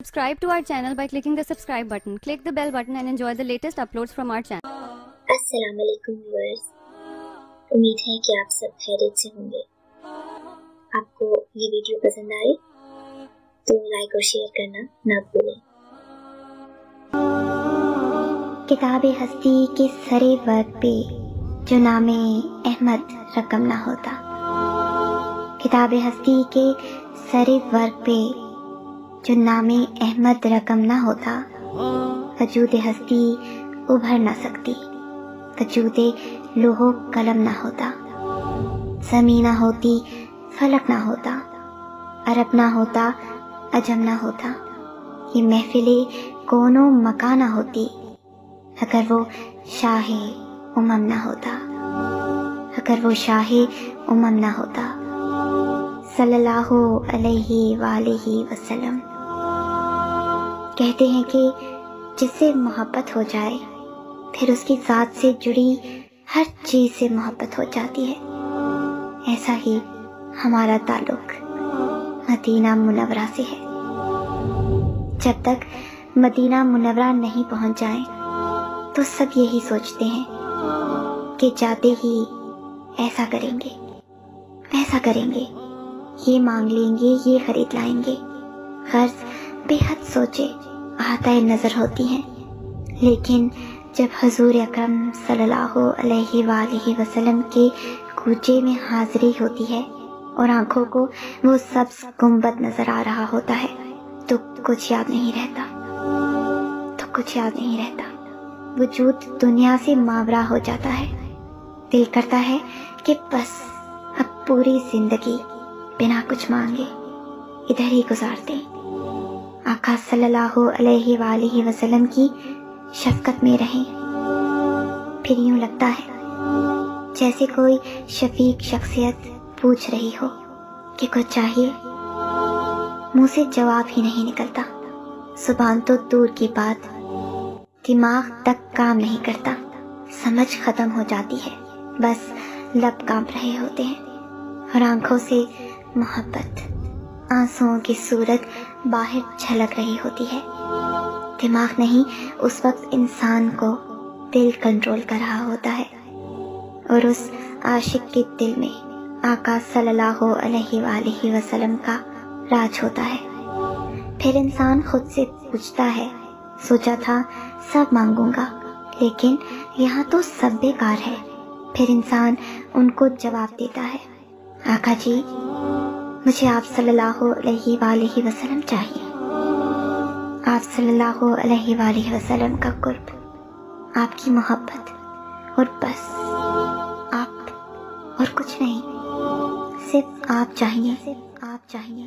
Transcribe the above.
Subscribe to our channel by clicking the subscribe button. Click the bell button and enjoy the latest uploads from our channel. अस्सलाम वालेकुम viewers, उम्मीद है कि आप सब खैरियत से होंगे। आपको ये वीडियो पसंद आए तो लाइक और शेयर करना ना भूलें। किताब हस्ती के सरे वर्क पे जो नामे अहमद रकम ना होता, किताब हस्ती के सरे वर्क पे जो नामे अहमद रकम ना होता, वजूद हस्ती उभर ना सकती, वजूदे लोहो कलम ना होता, ज़मीं ना होती, फलक ना होता, अरब ना होता, अजम ना होता, ये महफिले कोनो मका ना होती, अगर वो शाहे उमम ना होता, अगर वो शाहे उमम ना होता। सल्लल्लाहु अलैहि वालैहि वसल्लम कहते हैं कि जिससे मोहब्बत हो जाए फिर उसकी ज़ात से जुड़ी हर चीज़ से मोहब्बत हो जाती है। ऐसा ही हमारा ताल्लुक मदीना मुनव्वरा से है। जब तक मदीना मुनव्वरा नहीं पहुंच जाए तो सब यही सोचते हैं कि जाते ही ऐसा करेंगे, ऐसा करेंगे, ये मांग लेंगे, ये खरीद लाएंगे। गर्ज बेहद सोचे आताए नज़र होती हैं, लेकिन जब हुजूर अकरम सल्लल्लाहु अलैहि वालैहि वसल्लम के कूचे में हाजिरी होती है और आंखों को वो सब्ज़ गुंबद नजर आ रहा होता है तो कुछ याद नहीं रहता, तो कुछ याद नहीं रहता। वजूद दुनिया से मावरा हो जाता है। दिल करता है कि बस अब पूरी जिंदगी बिना कुछ मांगे इधर ही गुजार दें, आका सल्लल्लाहु अलैहि वालैहि वसल्लम की शफकत में रहें। फिर यूं लगता है जैसे कोई शफीक शख्सियत पूछ रही हो कि कुछ चाहिए, मुंह से जवाब ही नहीं निकलता। जुबान तो दूर की बात, दिमाग तक काम नहीं करता, समझ खत्म हो जाती है, बस लब कांप रहे होते हैं और आंखों से मोहब्बत आंसुओं की सूरत बाहर झलक रही होती है। दिमाग नहीं, उस वक्त इंसान को दिल कंट्रोल कर रहा होता है और उस आशिक के दिल में आका सल्लल्लाहु अलैहि वालैहि वसल्लम का राज होता है। फिर इंसान खुद से पूछता है, सोचा था सब मांगूंगा लेकिन यहाँ तो सब बेकार है। फिर इंसान उनको जवाब देता है, आका जी मुझे आप सल्लल्लाहु अलैहि वालैहि वसल्लम चाहिए, आप सल्लल्लाहु अलैहि वालैहि वसल्लम का कुर्ब, आपकी मोहब्बत और बस आप और कुछ नहीं, सिर्फ आप चाहिए, सिर्फ आप चाहिए।